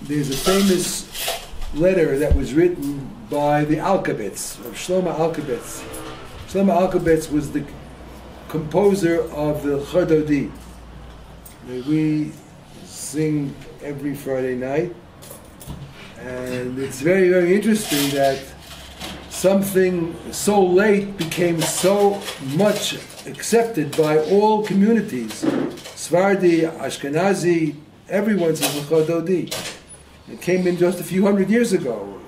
there's a famous letter that was written by the Alkabetz, of Shlomo Alkabetz. Shlomo Alkabetz was the composer of the Chadodi that we sing every Friday night. And it's very, very interesting that something so late became so much accepted by all communities. Sephardi, Ashkenazi, everyone says the Chadodi. It came in just a few hundred years ago.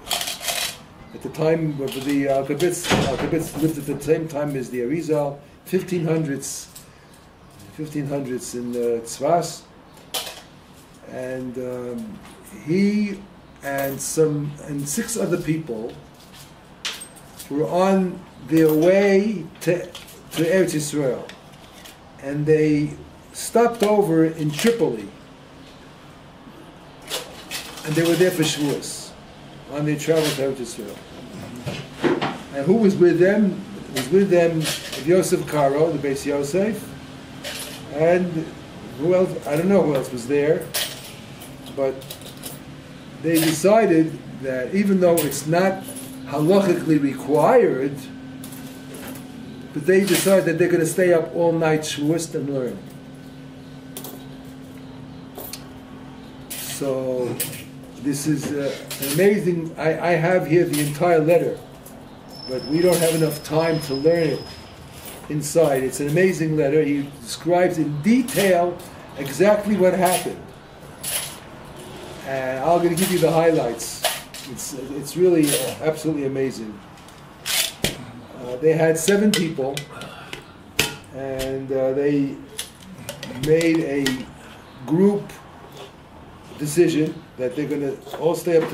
At the time of the Alkabetz lived at the same time as the Arizal, 1500s in Tzfas. And he and 6 other people were on their way to Eretz Yisrael, and they stopped over in Tripoli, and they were there for Shavuos on their travel to Eretz Yisrael. And who was with them? Was with them Yosef Karo, the Beis Yosef, and who else? I don't know who else was there, but they decided that even though it's not halachically required, but they decided that they're going to stay up all night Shavuos and learn. So this is an amazing. I have here the entire letter, but we don't have enough time to learn it inside. It's an amazing letter. He describes in detail exactly what happened. And I'm going to give you the highlights. It's really absolutely amazing. They had 7 people, and they made a group decision that they're going to all stay up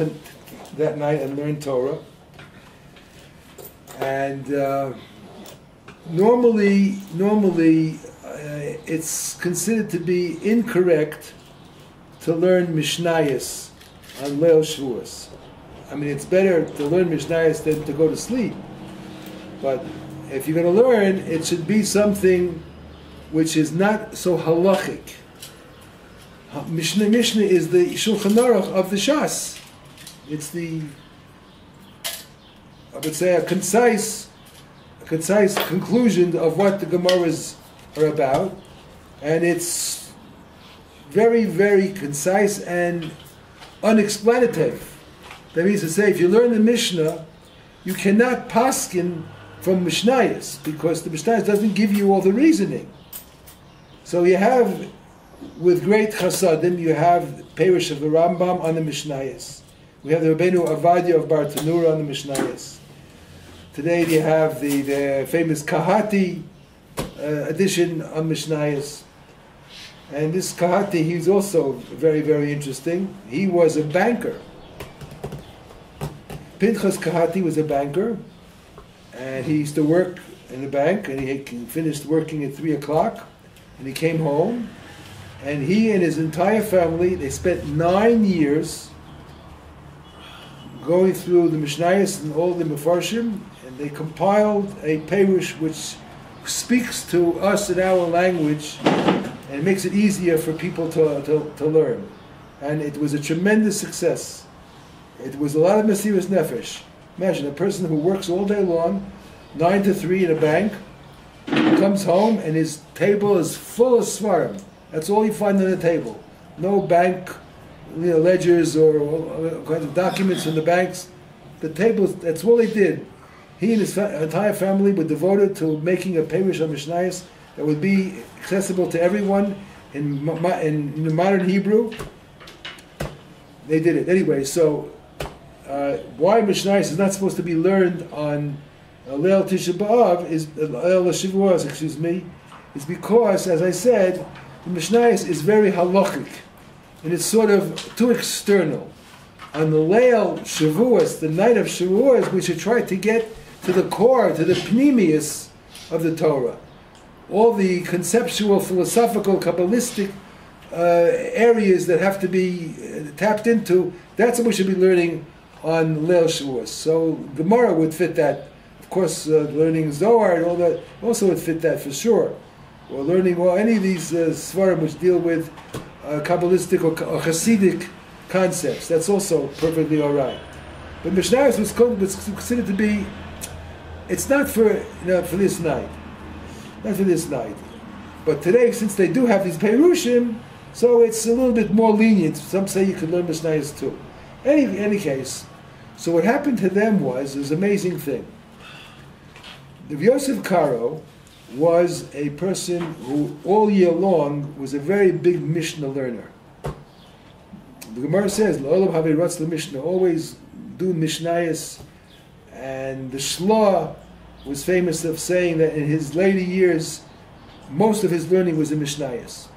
that night and learn Torah. And normally, it's considered to be incorrect to learn Mishnayos on Leil Shavuos. I mean, it's better to learn Mishnayos than to go to sleep. But if you're going to learn, it should be something which is not so halachic. Mishnah is the Shulchan Aruch of the Shas. It's the, I would say, a concise conclusion of what the Gemaras are about, and it's very, very concise and unexplanative. That means to say, if you learn the Mishnah, you cannot paskin from Mishnayos, because the Mishnayos doesn't give you all the reasoning. So you have, with great chasadim, you have Perush of the Rambam on the Mishnayos. We have the Rabbeinu Avadia of Bartanura on the Mishnayos. Today you have the famous Kahati edition on Mishnayos. And this Kahati, he's also very, very interesting. He was a banker. Pinchas Kahati was a banker, and he used to work in the bank, and he finished working at 3 o'clock, and he came home, and he and his entire family, they spent 9 years going through the Mishnayos and all the Mefarshim, and they compiled a Perush which speaks to us in our language and makes it easier for people to learn. And it was a tremendous success. It was a lot of Mesiras Nefesh. Imagine a person who works all day long, 9 to 3 in a bank, comes home and his table is full of svarim. That's all you find on the table. No bank ledgers or all kinds of documents from the banks. The table, that's all he did. He and his entire family were devoted to making a Perush of Mishnayos that would be accessible to everyone in modern Hebrew. They did it. Anyway, so why Mishnayos is not supposed to be learned on Leil Tisha B'Av, Leil Shavuos, is because, as I said, the Mishnayos is very halachic, and it's sort of too external. On the Leil Shavuos, the night of Shavuos, we should try to get to the core, to the pnimius of the Torah. All the conceptual, philosophical, Kabbalistic areas that have to be tapped into, that's what we should be learning on Leil Shavuos. So Gemara would fit that. Of course, learning Zohar and all that also would fit that for sure. Or learning any of these svarim which deal with Kabbalistic or Hasidic concepts. That's also perfectly all right. But Mishnayos was considered to be, it's not for for this night. Not for this night. But today, since they do have these Perushim, so it's a little bit more lenient. Some say you could learn Mishnayos too. Any case, so what happened to them was an amazing thing. Rav Yosef Karo was a person who all year long was a very big Mishnah learner. The Gemara says, "L'olam havei ratz l'Mishnah," always do Mishnayos, and the Shloh was famous of saying that in his later years, most of his learning was in Mishnayos.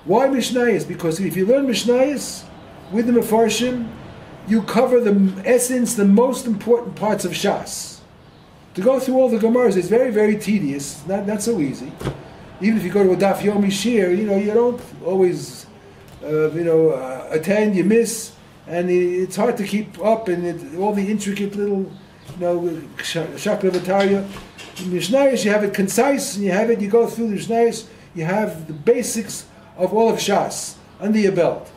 Why Mishnayos? Because if you learn Mishnayos with the Mefarshim, you cover the essence, the most important parts of Shas. To go through all the Gemaras is very, very tedious, not so easy. Even if you go to a Daf Yomi Shir, you don't always, attend, you miss, and it's hard to keep up, and all the intricate little, Shakla V'Tarya. In Mishnayos, you have it concise, and you go through the Mishnayos, you have the basics of all of Shas under your belt.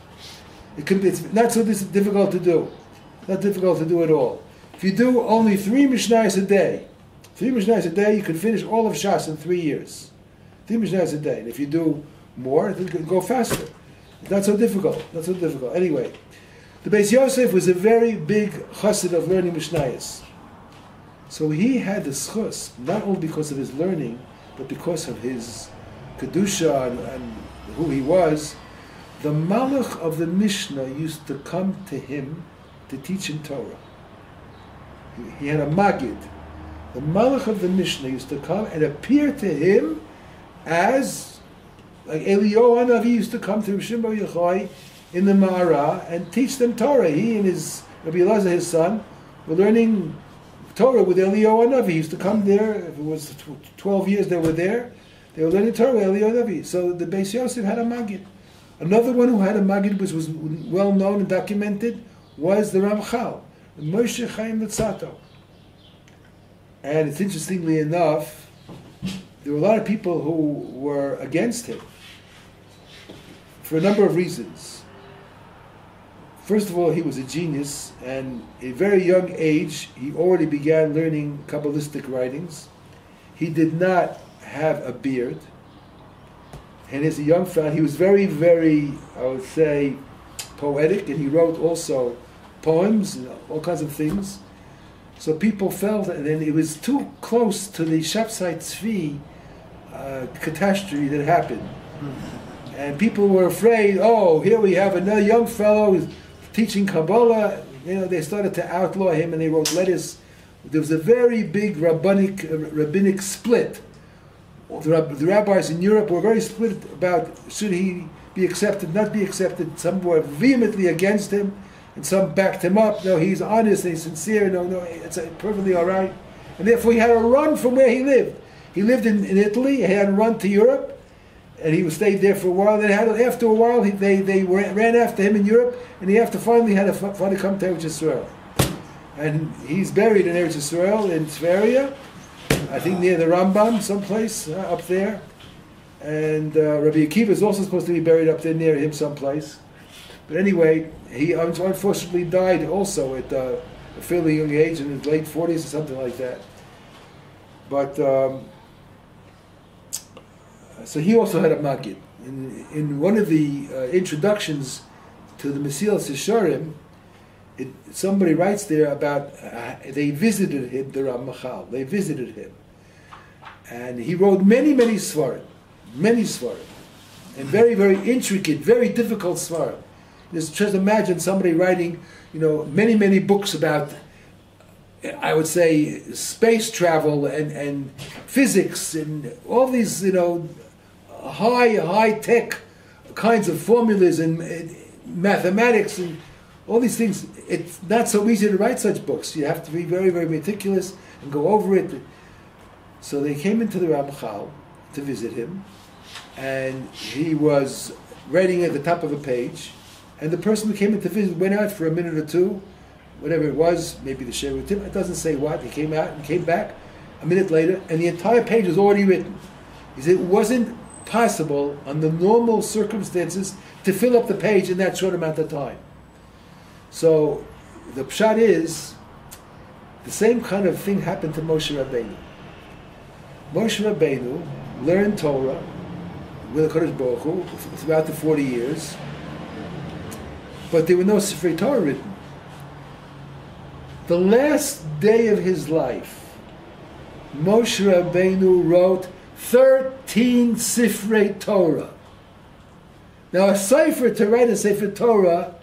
It's not so difficult to do. Not difficult to do at all. If you do only 3 Mishnayos a day, you can finish all of Shas in 3 years. 3 Mishnayos a day. And if you do more, it can go faster. It's not so difficult. Anyway, the Beis Yosef was a very big chassid of learning Mishnayos. So he had the schus, not only because of his learning, but because of his kedusha and who he was. The Malach of the Mishnah used to come to him to teach him Torah. He had a Magid. The Malach of the Mishnah used to come and appear to him as, like Eliyahu Hanavi used to come to Rav Shimon bar Yochai in the Ma'ara and teach them Torah. He and his Rabbi Elazar, his son, were learning Torah with Eliyahu Hanavi. He used to come there. If it was 12 years they were there, they were learning Torah with Eliyahu Hanavi. So the Beis Yosef had a Magid. Another one who had a Magid, which was well known and documented, was the Ramchal, Moshe Chaim Luzzatto. And it's interestingly enough, there were a lot of people who were against him for a number of reasons. First of all, he was a genius, and at a very young age, he already began learning Kabbalistic writings. He did not have a beard. And as a young fellow, he was very, very, I would say, poetic, and he wrote also poems and all kinds of things. So people felt that then it was too close to the Shapsai Tzvi catastrophe that happened. And people were afraid, here we have another young fellow who's teaching Kabbalah. They started to outlaw him, and they wrote letters. There was a very big rabbinic split. The rabbis in Europe were very split about should he be accepted, not be accepted. Some were vehemently against him, and some backed him up. No, he's honest and he's sincere. No, it's perfectly all right. And therefore he had to run from where he lived. He lived in Italy. He had to run to Europe, and he stayed there for a while. Then after a while, they ran after him in Europe, and he finally had to come to Eretz Yisrael. And he's buried in Eretz Yisrael in Tveria, I think near the Rambam, someplace up there. And Rabbi Akiva is also supposed to be buried up there near him someplace. But anyway, he unfortunately died also at a fairly young age, in his late 40s or something like that. But so he also had a Magid. In one of the introductions to the Mesilas Yesharim, somebody writes there about they visited him, the Ramachal. They visited him, and he wrote many svarim, and very, very intricate, very difficult svarim. Just imagine somebody writing, many books about, I would say, space travel and physics and all these, high tech kinds of formulas and mathematics and all these things. It's not so easy to write such books. You have to be very, very meticulous and go over it. So they came into the Ramchal to visit him, and he was writing at the top of a page, and the person who came in to visit went out for a minute or two, whatever it was, maybe the share with him, it doesn't say what. He came out and came back a minute later, and the entire page was already written. He said it wasn't possible under normal circumstances to fill up the page in that short amount of time. So the pshat is, the same kind of thing happened to Moshe Rabbeinu. Moshe Rabbeinu learned Torah with HaKadosh Baruch Hu throughout the 40 years, but there were no Sifrei Torah written. The last day of his life, Moshe Rabbeinu wrote 13 Sifrei Torah. Now a Sefer, to write a Sefer Torah,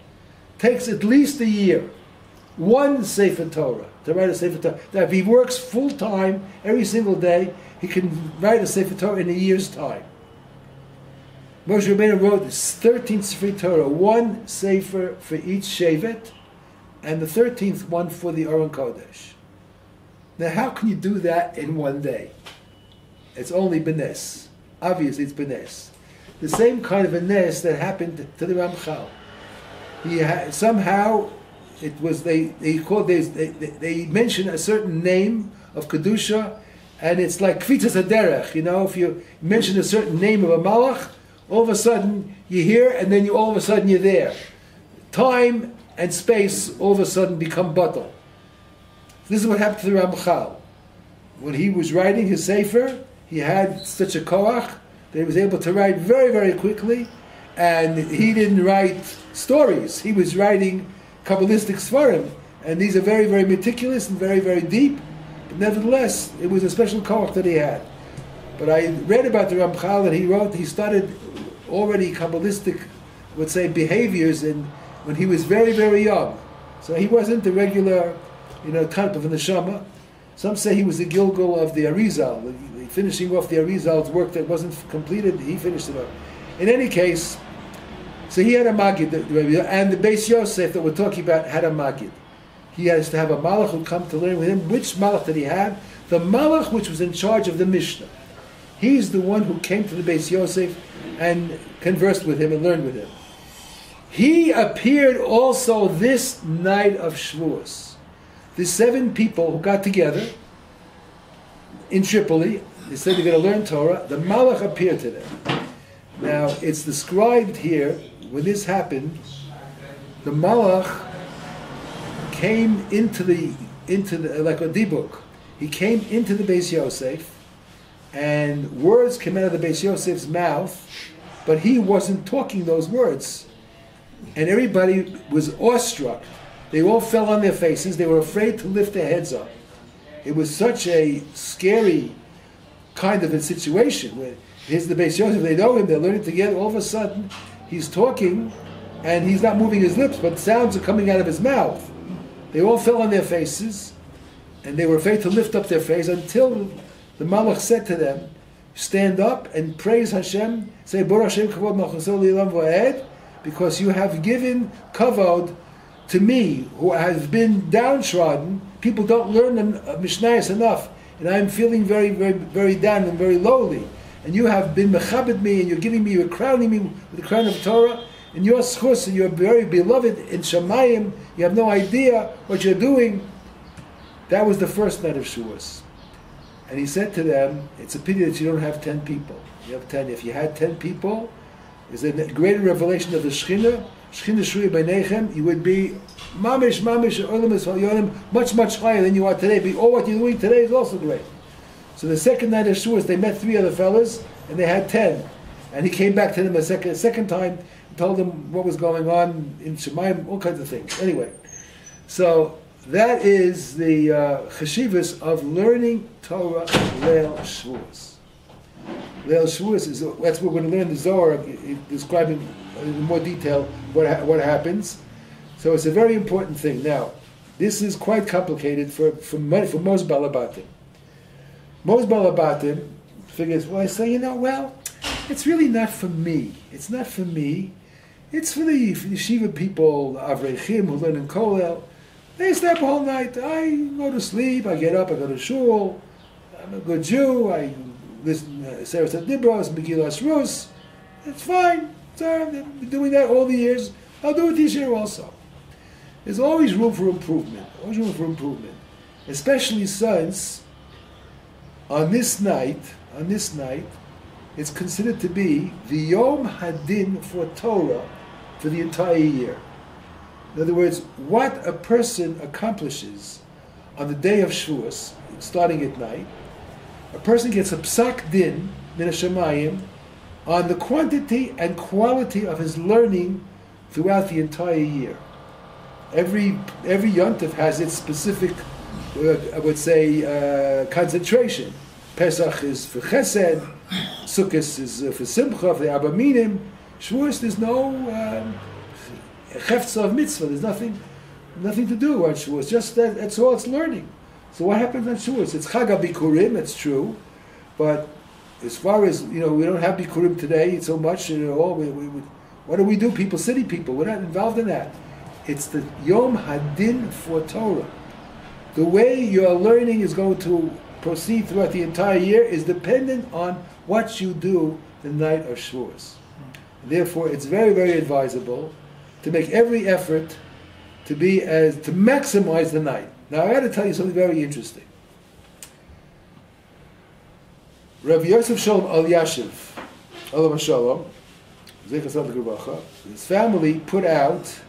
takes at least a year. One Sefer Torah, to write a Sefer Torah. Now if he works full time, every single day, he can write a Sefer Torah in a year's time. Moshe Rabbeinu wrote 13 Sifrei Torah, one Sefer for each Shevet, and the 13th one for the Aron Kodesh. Now how can you do that in one day? It's only Benes. Obviously it's Benes. The same kind of a Nes that happened to the Ramchal. Somehow it was they mention a certain name of Kedusha, and it's like Kvitas Haderech, if you mention a certain name of a Malach, all of a sudden you're here, and then all of a sudden you're there. Time and space all of a sudden become batal. This is what happened to the Ramchal. When he was writing his Sefer, he had such a koach that he was able to write very, very quickly, and he didn't write stories. He was writing Kabbalistic Svarim, and these are very, very meticulous and very, very deep. But nevertheless, it was a special koach that he had. But I read about the Ramchal that he started already Kabbalistic, would say, behaviors when he was very, very young. So he wasn't the regular, type of a neshama. Some say he was the Gilgal of the Arizal, finishing off the Arizal's work that wasn't completed. He finished it up. In any case, so he had a Magid, and the Beis Yosef that we're talking about had a Magid. He has to have a Malach who come to learn with him. Which Malach did he have? The Malach which was in charge of the Mishnah. He's the one who came to the Beis Yosef and conversed with him and learned with him. He appeared also this night of Shavuos. The 7 people who got together in Tripoli, they said they're going to learn Torah, the Malach appeared to them. Now, it's described here, when this happened, the Malach came into the like a dibuk. He came into the Beis Yosef, and words came out of the Beis Yosef's mouth, but he wasn't talking those words. And everybody was awestruck. They all fell on their faces. They were afraid to lift their heads up. It was such a scary kind of a situation where here's the Beis Yosef, they know him, they're learning together, all of a sudden he's talking and he's not moving his lips, but sounds are coming out of his mouth. They all fell on their faces and they were afraid to lift up their face until the Malach said to them, stand up and praise Hashem, say Baruch Hashem Kavod Malchusol Li'olam Va'ed, because you have given kavod to me, who has been downtrodden. People don't learn Mishnayos enough, and I'm feeling very, very, very down and very lowly. And you have been mechabed me, and you're crowning me with the crown of Torah, and you're schus, and you're very beloved in Shamayim. You have no idea what you're doing. That was the first night of Shavuos. And he said to them, it's a pity that you don't have 10 people. You have 10. If you had 10 people, there's a greater revelation of the Shekhinah, Shuya B'nechem, you would be mamish, much, much higher than you are today. But all what you're doing today is also great. So the second night of Shavuos, they met 3 other fellas, and they had 10. And he came back to them a second time, and told them what was going on in Shemayim, all kinds of things. Anyway, so that is the cheshivas of learning Torah Leil Shavuos. Leil Shavuos that's what we're going to learn the Zohar, describing in more detail what happens. So it's a very important thing. Now, this is quite complicated for most Balabatim. Most Balabatim figures, well, I say, it's really not for me. It's not for me. It's for the yeshiva people, the Avrechim, who learn in Kollel. They stay up all night. I go to sleep, I get up, I go to shul. I'm a good Jew. I listen to Sarah Dibros, Megillas Rus. It's fine. So I've been doing that all the years. I'll do it this year also. There's always room for improvement. Always room for improvement. Especially since on this night, it's considered to be the Yom Hadin for Torah for the entire year. In other words, what a person accomplishes on the day of Shavuos, starting at night, a person gets a psak din min hashamayim on the quantity and quality of his learning throughout the entire year. Every yontif has its specific, I would say, concentration. Pesach is for Chesed, Sukkot is for Simcha, for the Arba Minim. Shavuos, there's no Chefza of mitzvah. There's nothing to do on Shavuos. Just that's all it's learning. So what happens on Shavuos? It's Chag HaBikurim, it's true, but as far as, we don't have Bikurim today so much, what do we do? City people, we're not involved in that. It's the Yom Hadin for Torah. The way your learning is going to proceed throughout the entire year is dependent on what you do the night of Shavuos. Therefore, it's very, very advisable to make every effort to maximize the night. Now, I got to tell you something very interesting. Rabbi Yosef Shalom Elyashiv, Olam Shalom, his family put out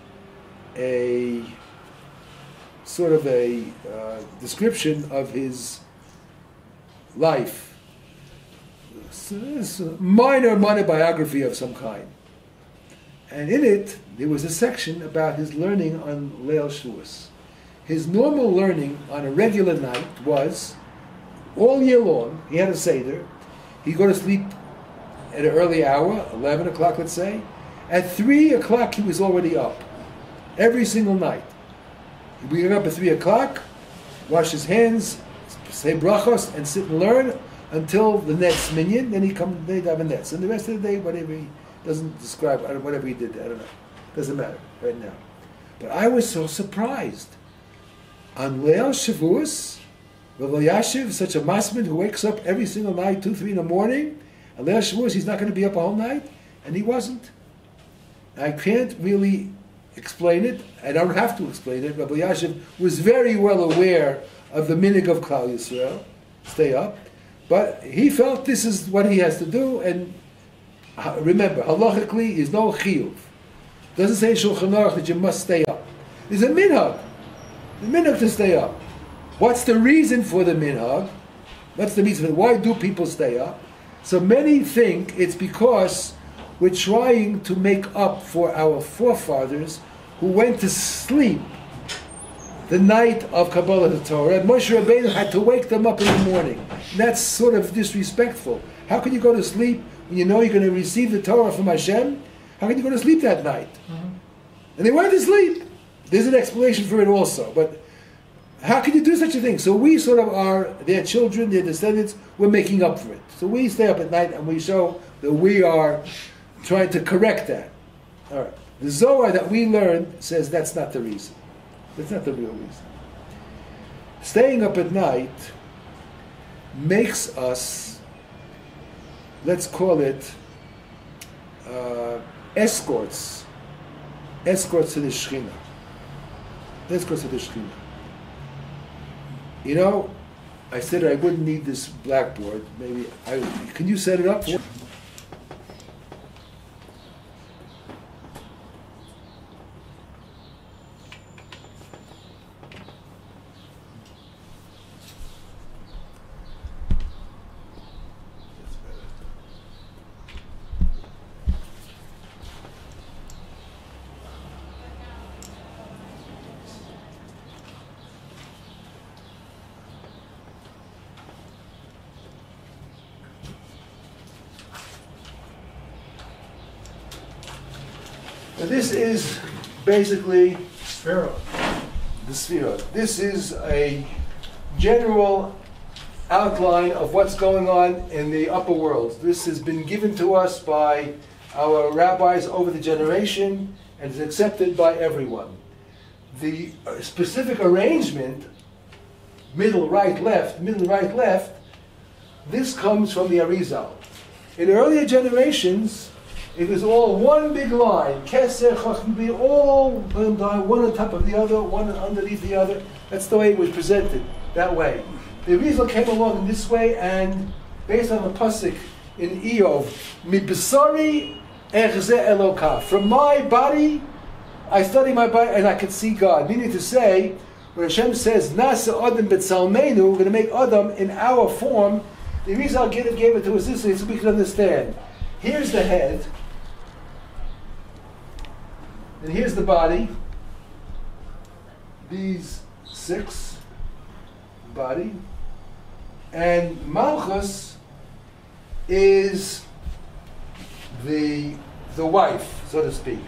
a sort of a description of his life. It's a minor biography of some kind. And in it, there was a section about his learning on Leil Shavuos. His normal learning on a regular night was, all year long, he had a Seder. He'd go to sleep at an early hour, 11 o'clock, let's say. At 3 o'clock, he was already up. Every single night. He'd get up at 3 o'clock, wash his hands, say brachos, and sit and learn until the next minyan. Then he'd have a netz. And the rest of the day, whatever he doesn't describe, whatever he did, I don't know. Doesn't matter right now. But I was so surprised. On Leil Shavuos, Rav Elyashiv, such a masmid who wakes up every single night, 2, 3 in the morning, on Leil Shavuos he's not going to be up all night, and he wasn't. I can't really explain it. I don't have to explain it. Rav Elyashiv was very well aware of the minig of Klal Yisrael, stay up, but he felt this is what he has to do, and remember, halachically is no chiyuv. Doesn't say in Shulchan Aruch that you must stay up. There's a minhag. The minhag to stay up. What's the reason for the minhag? What's the reason? Why do people stay up? So many think it's because we're trying to make up for our forefathers who went to sleep the night of Kabbalah Torah, and Moshe Rabbeinu had to wake them up in the morning. And that's sort of disrespectful. How can you go to sleep when you know you're going to receive the Torah from Hashem? How can you go to sleep that night? Mm-hmm. And they went to sleep. There's an explanation for it also, but how can you do such a thing? So we sort of are their children, their descendants, we're making up for it. So we stay up at night and we show that we are trying to correct that. All right. The Zohar that we learned says that's not the reason. That's not the real reason. Staying up at night makes us, let's call it, escorts to the Shekhinah. Escorts to the Shekhinah. I said I wouldn't need this blackboard. Can you set it up for? This is basically the Sfira. This is a general outline of what's going on in the upper world. This has been given to us by our rabbis over the generation and is accepted by everyone. The specific arrangement, middle, right, left, this comes from the Arizal. In earlier generations, it was all one big line, Keser, Chacham, all one on top of the other, one underneath the other. That's the way it was presented, that way. The Arizal came along in this way, and based on the pasuk in Eov, Mi Besari Echze Eloka, from my body I study my body and I can see God. Meaning to say, when Hashem says, Nasa Adam B'Tzalmeinu, we're going to make Adam in our form, the reason I gave it to us this is so we can understand. Here's the head, and here's the body, these 6, body, and Malchus is the wife, so to speak.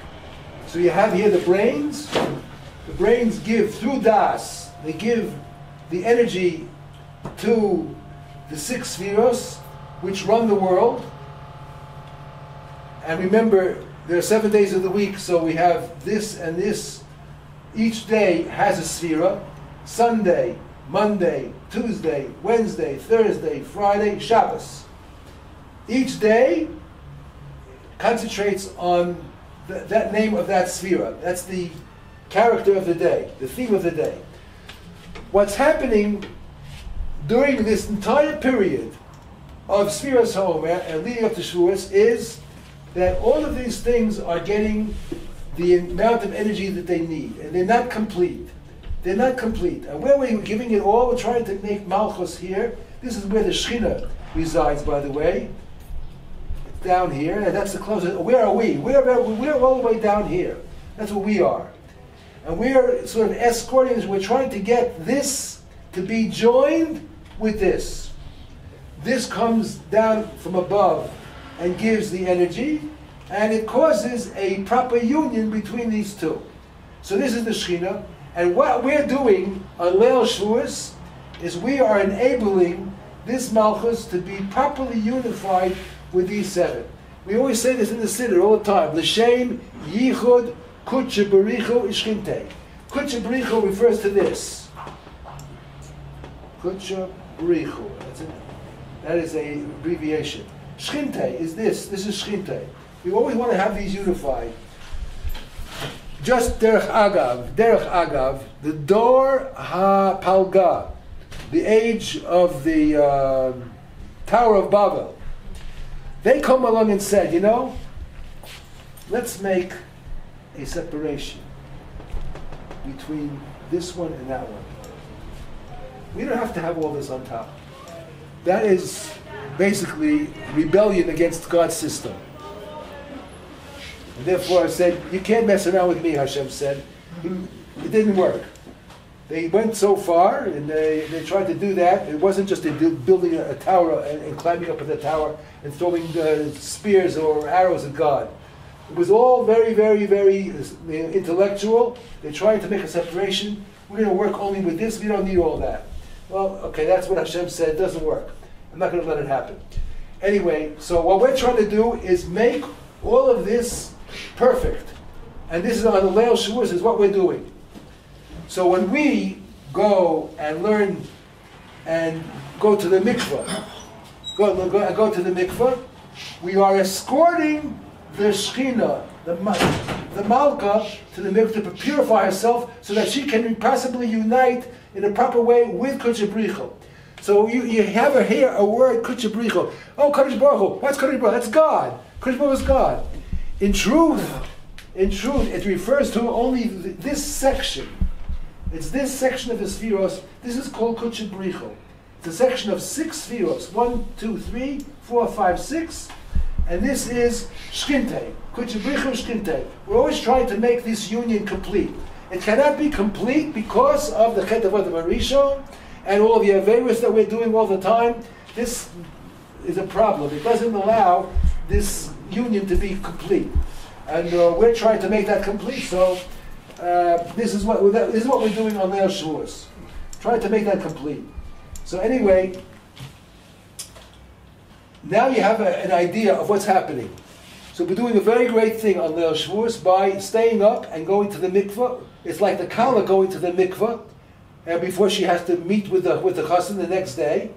So you have here the brains. The brains give through Das, they give the energy to the 6 spheros which run the world. And remember, there are 7 days of the week, so we have this and this. Each day has a sphera. Sunday, Monday, Tuesday, Wednesday, Thursday, Friday, Shabbos. Each day concentrates on that name of that sphera. That's the character of the day, the theme of the day. What's happening during this entire period of Sfiras HaOmer and leading up to Shavuos is that all of these things are getting the amount of energy that they need, and they're not complete. They're not complete. And where we're giving it all, we're trying to make Malchus here. This is where the Shekhinah resides, by the way. It's down here, and that's the closest. Where are we? We're all the way down here. That's where we are. And we're sort of escorting this. We're trying to get this to be joined with this. This comes down from above and gives the energy, and it causes a proper union between these two. So this is the Shekhinah, and what we're doing on Leil Shavuos is we are enabling this Malchus to be properly unified with these 7. We always say this in the Siddur all the time. L'shem yichud kutche berichu ishchinte. Kutche berichu refers to this. Kutche berichu. That's it. That is a abbreviation. Shchinte is this. This is Shchinte. We always want to have these unified. Just derech agav, the Dor HaPalga, the age of the Tower of Babel, they come along and said, you know, let's make a separation between this one and that one. We don't have to have all this on top. That is basically rebellion against God's system. And therefore I said, you can't mess around with me, Hashem said. It didn't work. They went so far, and they tried to do that. It wasn't just building a tower and climbing up in the tower and throwing spears or arrows at God. It was all very, very, very intellectual. They're trying to make a separation. We're going to work only with this. We don't need all that. Well, okay, that's what Hashem said. It doesn't work. I'm not going to let it happen. Anyway, so what we're trying to do is make all of this perfect. And this is on the Leil Shavuos, is what we're doing. So when we go and learn and go to the mikveh, go to the mikveh, we are escorting the Shekhinah, the Malka, to the mikveh to purify herself so that she can possibly unite in a proper way with Kodesh B'richo. So you have here a word, Kodesh B'richo. Oh, Kodesh Baruch Hu. What's Kodesh Baruch Hu? That's God. Kodesh Baruch Hu is God. In truth, it refers to only this section. It's this section of the Spheros. This is called Kodesh B'richo. It's a section of 6 Spheros. 1, 2, 3, 4, 5, 6. And this is Shkinte. Kodesh B'richo Shkinte. We're always trying to make this union complete. It cannot be complete because of the Chet Avodah Rishon and all the Averos that we're doing all the time. This is a problem. It doesn't allow this union to be complete. And we're trying to make that complete. So this is what we're doing on Leil Shavuos. Trying to make that complete. So anyway, now you have an idea of what's happening. So we're doing a very great thing on Leil Shavuos by staying up and going to the mikveh. It's like the Kala going to the mikveh before she has to meet with the chassan the next day.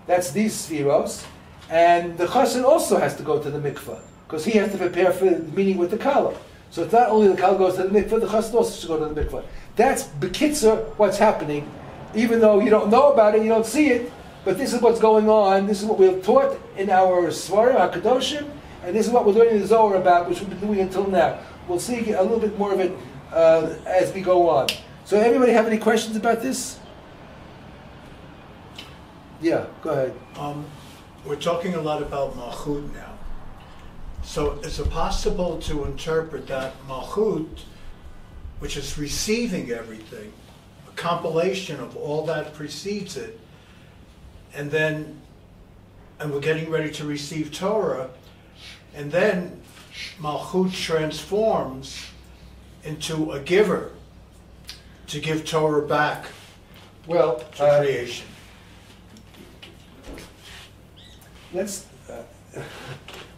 That's these spheros. And the chassan also has to go to the mikveh because he has to prepare for the meeting with the Kala. So it's not only the Kala goes to the mikveh, the chassan also should go to the mikveh. That's b'kitzur what's happening. Even though you don't know about it, you don't see it, but this is what's going on. This is what we're taught in our Svarim, our Kedoshim, and this is what we're learning in the Zohar about, which we've been doing until now. We'll see a little bit more of it as we go on. So everybody have any questions about this? Yeah, go ahead. We're talking a lot about Malchut now. So is it possible to interpret that Malchut, which is receiving everything, a compilation of all that precedes it, and we're getting ready to receive Torah, and then Malchut transforms into a giver to give Torah back Well, to creation?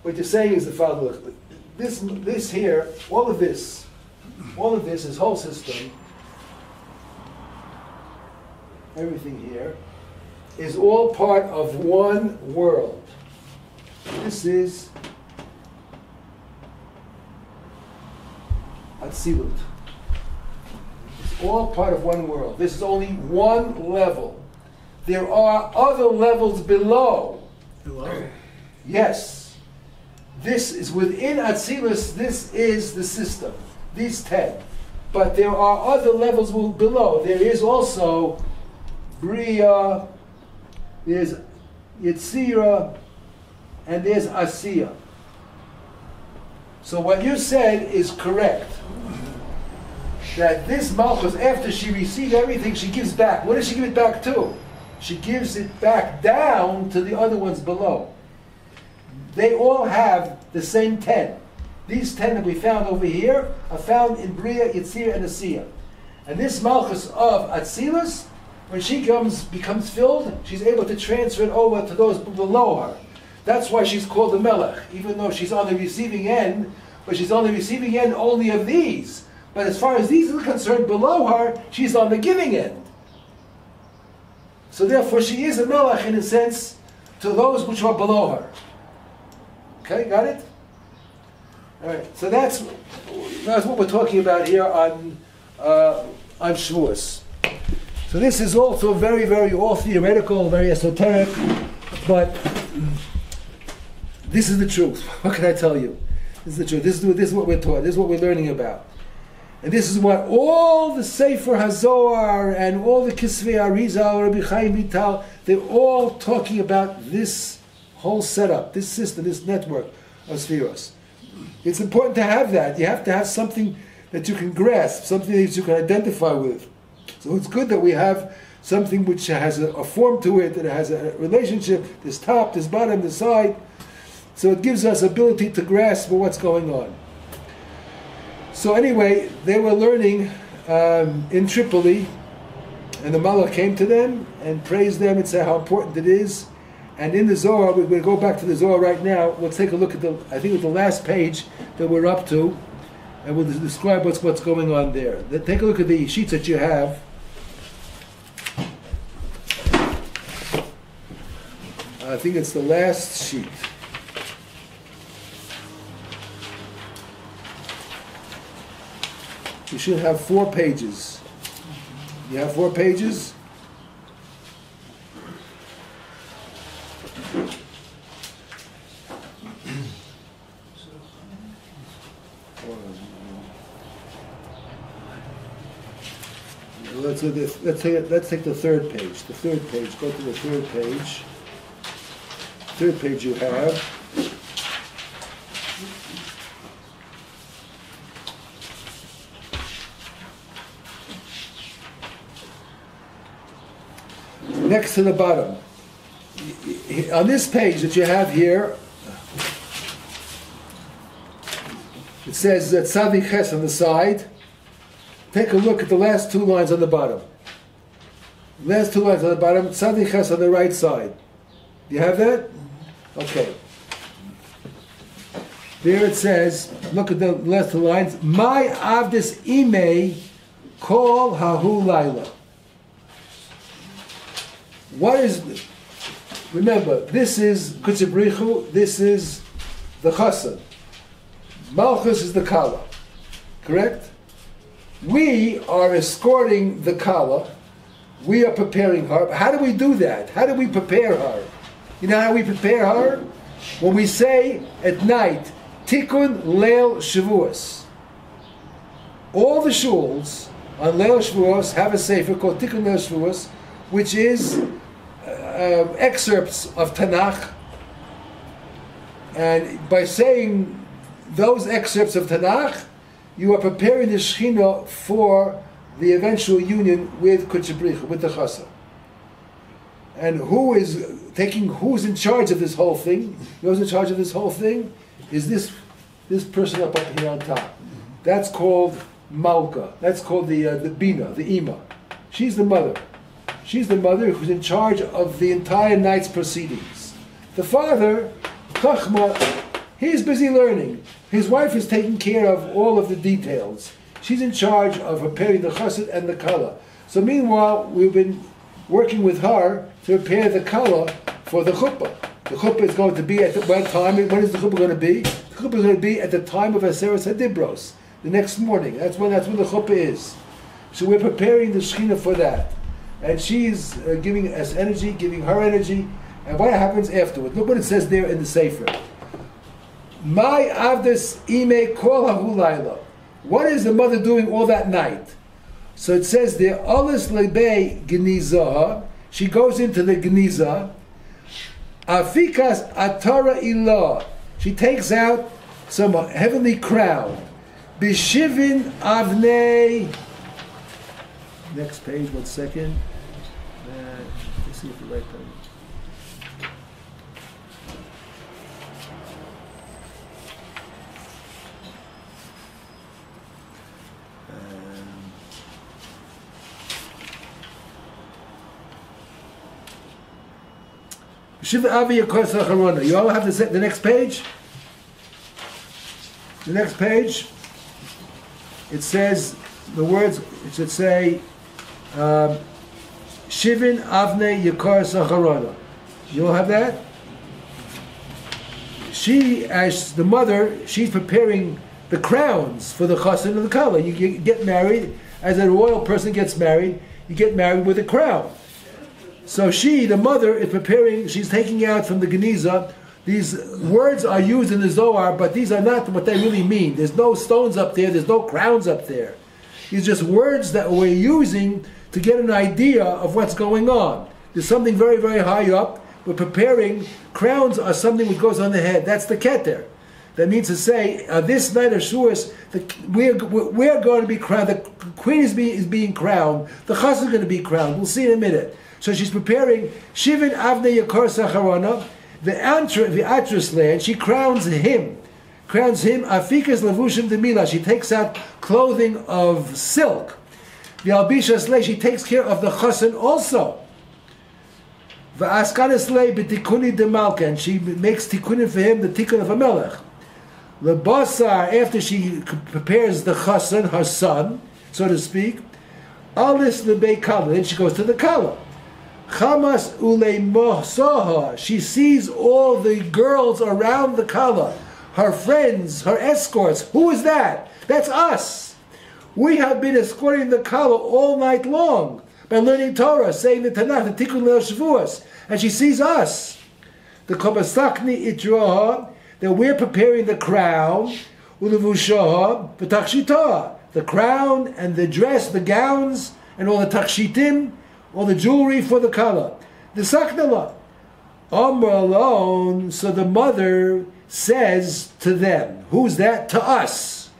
What you're saying is the following. Look, this here, all of this whole system, everything here, is all part of one world. This is Atzilut. It's all part of one world. This is only one level. There are other levels below. Below? Yes. This is within Atzilus, this is the system, these 10. But there are other levels below. There is also Bria, there's Yetzira, and there's Asiya. So what you said is correct. That this Malchus, after she received everything, she gives back. What does she give it back to? She gives it back down to the other ones below. They all have the same 10. These 10 that we found over here are found in Bria, Yetzirah, and Asiya. And this Malchus of Atzilus, when she becomes filled, she's able to transfer it over to those below her. That's why she's called the Melech, even though she's on the receiving end, but she's on the receiving end only of these. But as far as these are concerned below her, she's on the giving end. So therefore she is a Melech in a sense to those which are below her. Okay, got it? All right, so that's what we're talking about here on Shavuos. So this is also very, very all theoretical, very esoteric, but this is the truth. What can I tell you? This is the truth. This is what we're taught. This is what we're learning about. And this is what all the Sefer HaZohar and all the Kisvei Arizal, Rabbi Chaim Vital, they're all talking about this whole setup, this system, this network of Sfiros. It's important to have that. You have to have something that you can grasp, something that you can identify with. So it's good that we have something which has a form to it, that it has a relationship, this top, this bottom, this side. So it gives us ability to grasp what's going on. So anyway, they were learning in Tripoli, and the Malach came to them and praised them and said how important it is. And in the Zohar, we're going to go back to the Zohar right now. Let's take a look at I think it's the last page that we're up to, and we'll describe what's going on there. Take a look at the sheets that you have. I think it's the last sheet. You should have 4 pages. You have 4 pages? Let's take the 3rd page. The 3rd page. Go to the 3rd page. 3rd page you have. Next to the bottom. On this page that you have here, it says that Tzadik Ches on the side. Take a look at the last 2 lines on the bottom. Last 2 lines on the bottom, Tzadik Ches on the right side. Do you have that? Okay. There it says, look at the last 2 lines, My Avdis Imei Kol Hahu Laila. What is, remember, this is Kutzibrichu, this is the Chassan. Malchus is the Kala, correct? We are escorting the Kala, we are preparing her. How do we do that? How do we prepare her? You know how we prepare her? When we say at night, Tikkun Leil Shavuos. All the shuls on Leil Shavuos have a sefer called Tikkun Leil Shavuos, which is excerpts of Tanakh. And by saying those excerpts of Tanakh, you are preparing the Shekhinah for the eventual union with Kodesh B'richa, with the Chassan. And who's in charge of this whole thing? Who's in charge of this whole thing? Is this person up here on top. That's called Malka. That's called the Bina, the Ima. She's the mother. She's the mother who's in charge of the entire night's proceedings. The father, Chachma, he's busy learning. His wife is taking care of all of the details. She's in charge of preparing the chassid and the kala. So meanwhile, we've been working with her to prepare the kala for the chuppah. The chuppah is going to be at what time? When is the chuppah going to be? The chuppah is going to be at the time of Aseret Hadibros, the next morning. That's when the chuppah is. So we're preparing the Shekhinah for that. And she's giving us energy, giving her energy. And what happens afterwards? Look what it says there in the Sefer. My avdas ime kol hahulayla. What is the mother doing all that night? So it says there, Olis lebei genizaha. She goes into the geniza. Afikas atara ilah. She takes out some heavenly crown. Bishivin avnei. Next page, 1 second. Let's see if the right thing. You all have the next page? The next page, it says, the words, it should say, Shivin Avne Yekar Sacharana. You all have that? She, as the mother, she's preparing the crowns for the chassan and the kala. You get married, as a royal person gets married, you get married with a crown. So she, the mother, is preparing, she's taking out from the Geniza. These words are used in the Zohar, but these are not what they really mean. There's no stones up there, there's no crowns up there. These are just words that we're using to get an idea of what's going on. There's something very, very high up. We're preparing, crowns are something that goes on the head. That's the keter. That means to say, this night of Shavuos, we're going to be crowned. The queen is being crowned. The chassan is going to be crowned. We'll see in a minute. So she's preparing Shivin Avnei Yakar Sacharana, the Atris land. She crowns him. Afikas Lavushim Demila. She takes out clothing of silk. The Albishas Le. She takes care of the chassan also. The Askanis Le B'tikuni Demalka. And she makes tikunin for him, the tikkun of a melech. The Basar, after she prepares the chassan, her son, so to speak, Alis Lebei Kala. Then she goes to the Kala. Chamas ulei mohsoha. She sees all the girls around the Kala, her friends, her escorts. Who is that? That's us. We have been escorting the Kala all night long by learning Torah, saying the Tanakh, the Tikkun Leil Shavuos, and she sees us. The Kobasakni itroha, that we're preparing the crown, ulevushoha, the takshitah, the crown and the dress, the gowns, and all the takshitim, all the jewelry for the kala. The saknala. Amr alone, so the mother says to them, who's that? To us.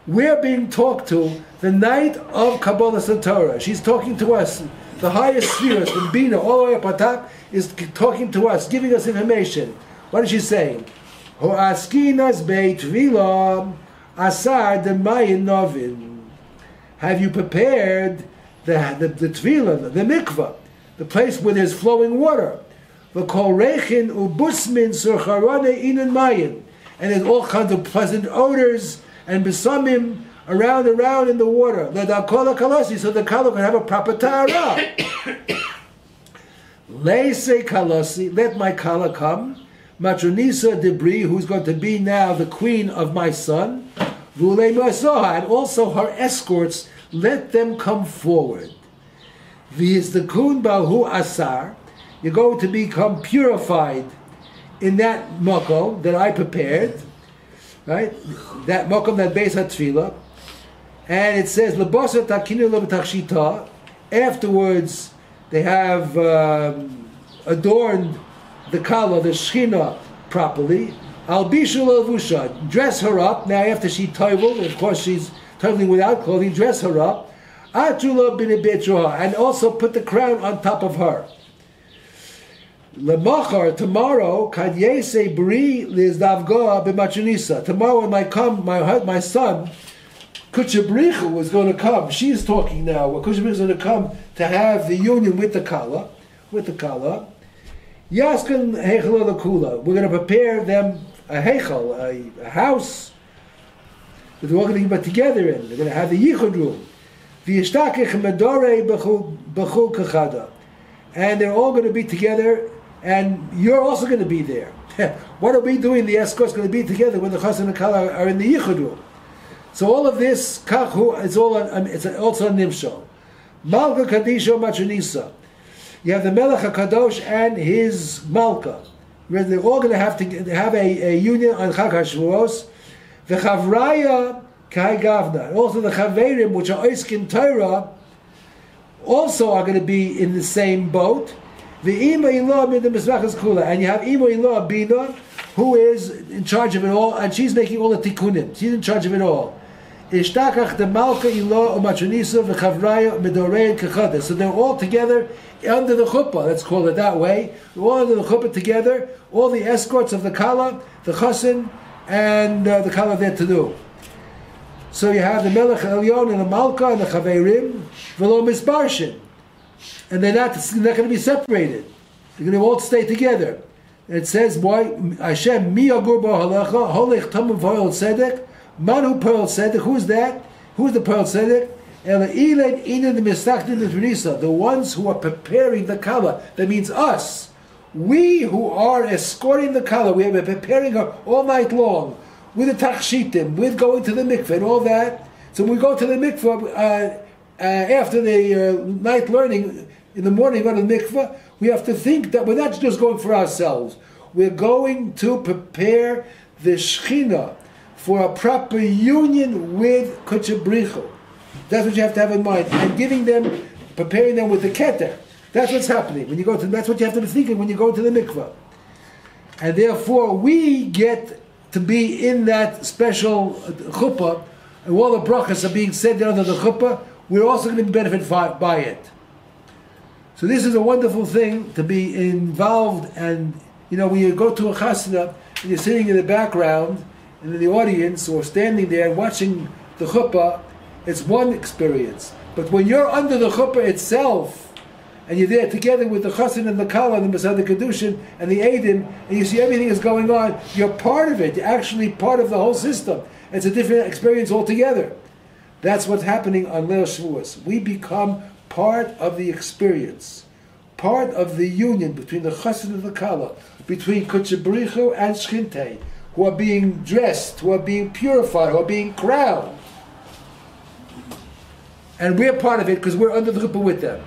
We're being talked to the night of Kabbalah Torah. She's talking to us. The highest spheres from Bina all the way up on top is talking to us, giving us information. What is she saying? Ho'askinas beit vila asar demayin novin. Have you prepared the tefillah, the mikvah, the place where there's flowing water? V'kol rechin ubusmin surcharane inan mayin, and there's all kinds of pleasant odors and besamim around in the water. L'dakola kalasi, so the kala can have a proper tahara. Leise kalasi, let my kala come. Matronisa Debris, who's going to be now the queen of my son. V'ulei masoha, and also her escorts, let them come forward. V'yizdakun bahu asar, you're going to become purified in that makom that I prepared, right? That makom, that Beis HaTfilah. And it says, Lebasa takinu lo b'tachshita. Afterwards, they have adorned the kala, the shechina, properly. Albishu levusha, dress her up. Now, after she toivel, of course she's toiveling without clothing, dress her up. Atula bin betroha, and also put the crown on top of her. Lemachar, tomorrow, kad yese bri lizdavgoa b'machunisa. Tomorrow, when my son, Kuchabrichu, was going to come. She's talking now. Kuchabrichu is going to come to have the union with the kala. Yaskan heichel lakula. We're going to prepare them a heichel, a house that they're all going to be together in. They're going to have the yichud room. V'yishtakich medore b'chul kachada. And they're all going to be together, and you're also going to be there. What are we doing? The escort's going to be together when the chassan and the kala are in the yichud room. So all of this, kachu, it's also a nimshal. Malka kadisha machunisa. You have the Melech HaKadosh and his Malka. Where they're all going to have a union on Chag HaShavuos. The Chavraya Kai Gavna. Also the Chaverim, which are Oiskin Torah, also are going to be in the same boat. The Ima Ilah min the Mizrachas Kula. And you have Ima Ilah Bina, who is in charge of it all, and she's making all the tikkunim. She's in charge of it all. Ishtakach the Malka Ilah Umachunisa v'Chavraya Midorei Kechada. So they're all together under the chuppah, let's call it that way. They're all under the chuppah together, all the escorts of the kala, the chassan, and the kala there to do. So you have the Melech Elyon and the Malka and the Chaverim, v'lo misbarshin. And they're not going to be separated. They're going to all stay together. And it says, boy, Hashem, mi agur bo halecha, holech tamim v'oil tzedek, manu pearl tzedek. Who's that? Who's the pearl tzedek? The ones who are preparing the kala. That means us. We who are escorting the kala, we have been preparing her all night long with the tachshitim, with going to the mikveh and all that. So when we go to the mikveh after the night learning, in the morning go to the mikveh, we have to think that we're not just going for ourselves. We're going to prepare the shechina for a proper union with Kuchabrichu. That's what you have to have in mind. And preparing them with the keter. That's what's happening. When you go to, that's what you have to be thinking when you go to the mikveh. And therefore, we get to be in that special chuppah, and all the brachas are being said there under the chuppah. We're also going to benefit by it. So this is a wonderful thing to be involved. And when you go to a chasana and you're sitting in the background and in the audience or standing there watching the chuppah, it's one experience. But when you're under the chuppah itself, and you're there together with the chassan and the kala and the Masad Kedushin and the Eidim, and you see everything is going on, you're part of it. You're actually part of the whole system. It's a different experience altogether. That's what's happening on Leil Shavuos. We become part of the experience, part of the union between the chassan and the kala, between Kuchabrichu and Shchintei, who are being dressed, who are being purified, who are being crowned. And we're part of it because we're under the chuppah with them.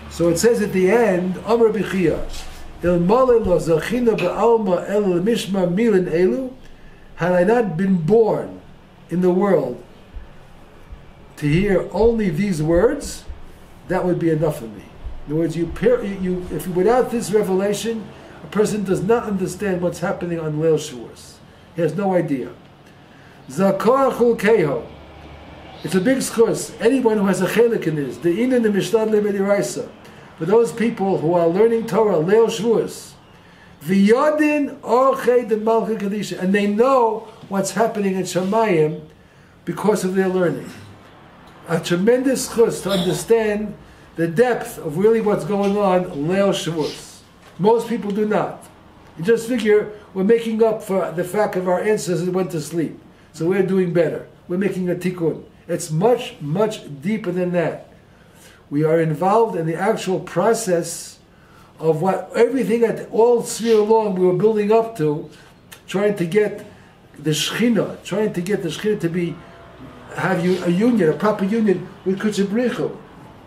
So it says at the end, Amar B'chia, Il male lo zachina ba'alma el mishma milin elu, had I not been born in the world to hear only these words, that would be enough for me. In other words, without this revelation, a person does not understand what's happening on Leil Shavuos. He has no idea. Zakor chul keho. It's a big schus. Anyone who has a chelik in this, the inin the mishnad lebediraisa, for those people who are learning Torah, Leil Shavuos, v'yadin orchei de malcha kadisha, and they know what's happening in Shamayim because of their learning. A tremendous schus to understand the depth of really what's going on Leil Shavuos. Most people do not. You just figure we're making up for the fact of our ancestors who went to sleep, so we're doing better. We're making a tikkun. It's much, much deeper than that. We are involved in the actual process of everything at all sphere long we were building up to, trying to get the Shechina to have a union, a proper union with Kuchabrichu.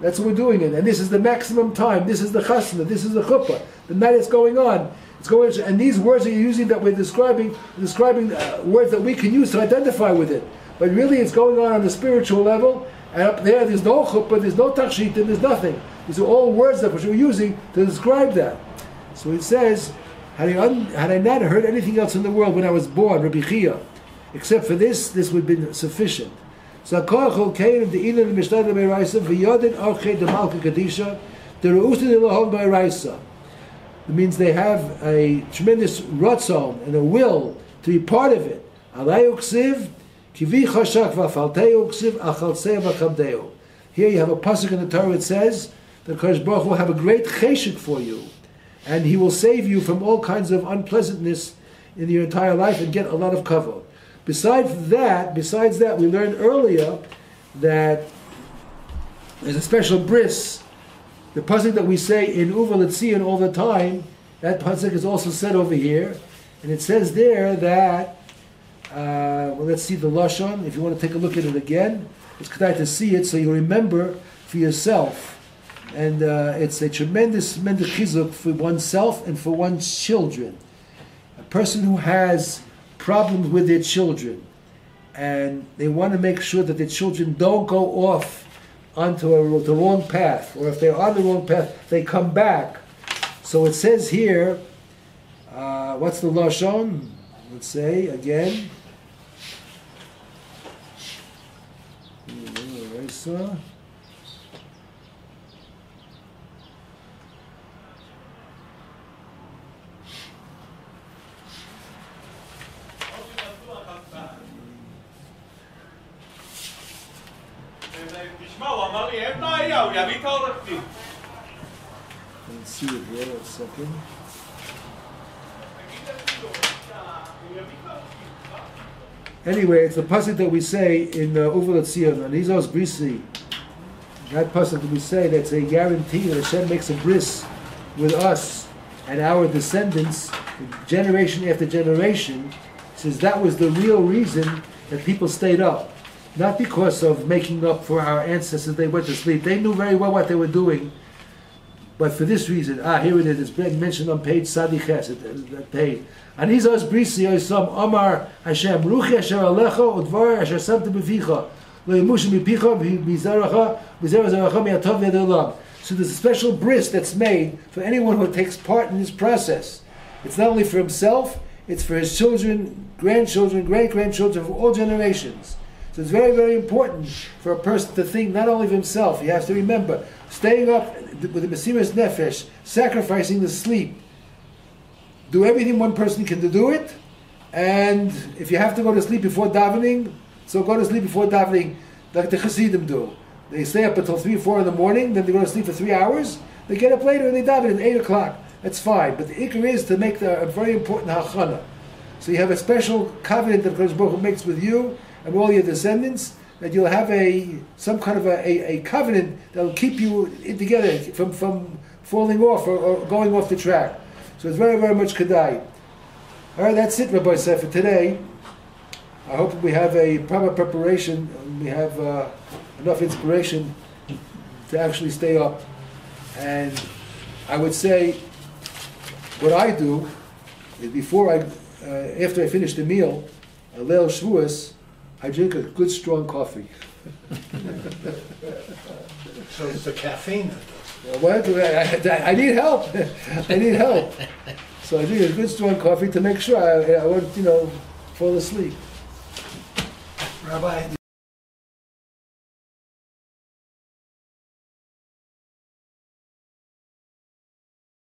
That's what we're doing. And this is the maximum time. This is the chasna. This is the chuppah. The night is going on. It's going on, and these words that you're using that we're describing words that we can use to identify with it. but really it's going on the spiritual level, and up there's no chuppah, there's no tachshitim, there's nothing. These are all words that which we're using to describe that. So it says, had I not heard anything else in the world when I was born, Rabbi Chia, except for this would have been sufficient. So Koachol came the Ilan Mishnah the Beiraisa, V'yodin Orchei the Malka Kadisha, the Reusin Ilahon Beiraisa. It means they have a tremendous ratzon and a will to be part of it. Alay uksiv, kivi chashak v'afalteu uksiv, achalseu v'chamdeu. Here you have a pasuk in the Torah that says that Kadosh Baruch Hu will have a great cheshek for you, and He will save you from all kinds of unpleasantness in your entire life and get a lot of kavod. Besides that, we learned earlier that there's a special bris. The pasuk that we say in Uval Etzion all the time, that pasuk is also said over here, and it says there that, let's see the lashon. If you want to take a look at it again, it's good to see it so you remember for yourself. And it's a tremendous chizuk for oneself and for one's children. A person who has problems with their children, and they want to make sure that their children don't go off onto the wrong path, or if they're on the wrong path, they come back. So it says here, what's the lashon? Let's say again. Let's see it here, a second. Anyway, it's the pasuk that we say in Uval Etzion, and Izos Brisi. That pasuk that we say, that's a guarantee that Hashem makes a bris with us and our descendants, generation after generation. Says that was the real reason that people stayed up. Not because of making up for our ancestors, they went to sleep. They knew very well what they were doing. But for this reason, here it is. It's mentioned on page Sadiches, that page. And Izos Brisi Yosam Amar Hashem Ruchi Asher Alecha Udvar Asher Samta Beficha Lo Yimush Mipicha Mizaracha Mizaracha Miatov Vedolam. So there's a special bris that's made for anyone who takes part in this process. It's not only for himself, it's for his children, grandchildren, great-grandchildren, for all generations. So it's very, very important for a person to think not only of himself. He has to remember, staying up with the Mesiras Nefesh, sacrificing the sleep. Do everything one person can to do it, and if you have to go to sleep before davening, so go to sleep before davening, like the Chassidim do. They stay up until 3 or 4 in the morning, then they go to sleep for 3 hours, they get up later and they daven at 8 o'clock. That's fine, but the ikar is to make a very important hachana. So you have a special covenant that Kadosh Baruch Hu makes with you and all your descendants, that you'll have some kind of a covenant that will keep you together from falling off or going off the track. So it's very, very much kedai. All right, that's it, Rabbi Seth, for today. I hope we have a proper preparation and we have enough inspiration to actually stay up. And I would say what I do is after I finish the meal, Leil Shavuos, I drink a good strong coffee. So it's the caffeine. I need help. I need help. So I drink a good strong coffee to make sure I won't, fall asleep. Rabbi,